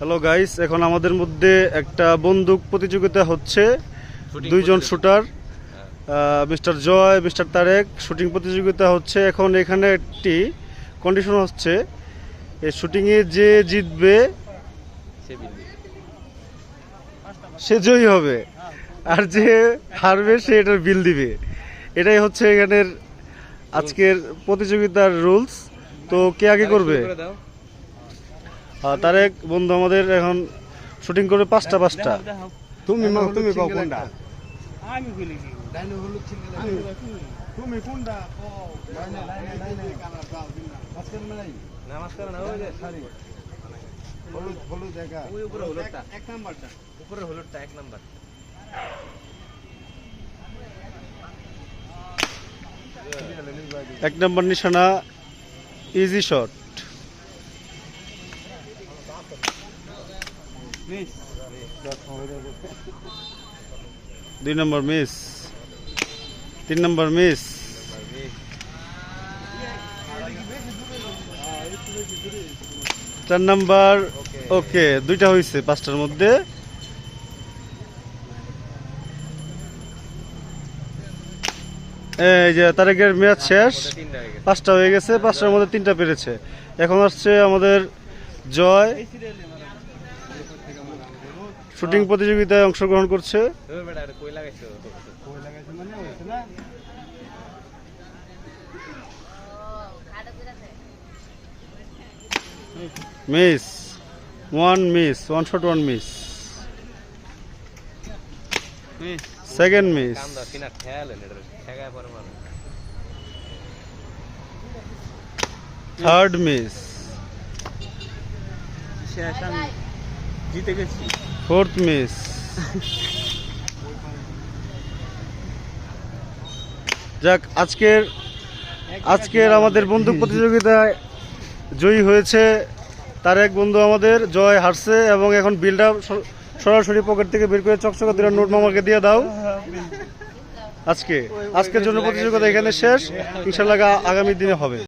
Hello guys, এখন আমাদের মধ্যে একটা বন্দুক প্রতিযোগিতা হচ্ছে। দুইজন শুটার, মিস্টার জয়, মিস্টার তারেক, শুটিং প্রতিযোগিতা হচ্ছে। এখন এখানে একটি কন্ডিশন হচ্ছে, এই শুটিংয়ে যে জিতবে সে জয়ী হবে, আর যে হারবে সে এটার বিল দিবে। এটাই হচ্ছে এখানের আজকের প্রতিযোগিতার রুলস। তো কে আগে করবে? তারেক বন্ধু আমাদের এখন শুটিং করবে পাঁচটা। তুমি কোনটা? আমি বলি কি ডাইনো হলুদ ছিল তুমি কোনটা ও ডাইনো কালার দাও মাস্কার নাই না মাস্কার না ওই যে সারি হলুদ জায়গা ওই উপরে হলুদটা এক নাম্বারটা উপরে হলুদটা এক নাম্বার এক নাম্বার নিশানা, ইজি শট। দুই নম্বর মিস, তিন নম্বর মিস, চার নম্বর ওকে। দুইটা হয়েছে পাঁচটার মধ্যে। এই যে তারেকের ম্যাচ শেষ, পাঁচটা হয়ে গেছে, পাঁচটার মধ্যে তিনটা পেরেছে। এখন আসছে আমাদের জয়, শুটিং প্রতিযোগিতায় অংশগ্রহণ করছে। Miss, one shot, one miss, second miss, third miss, জিতে গেছি, ফোর্থ মিস। যাক, আজকের আমাদের বন্দুক প্রতিযোগিতায় জয়ী হয়েছে তারেক বন্ধু আমাদের। জয় হারছে এবং এখন বিলটা সরাসরি পকেট থেকে বের করে চকচকা দুটা নোট মামাকে দিয়ে দাও। আজকের জন্য প্রতিযোগিতা এখানে শেষ, ইনশাআল্লাহ আগামী দিনে হবে।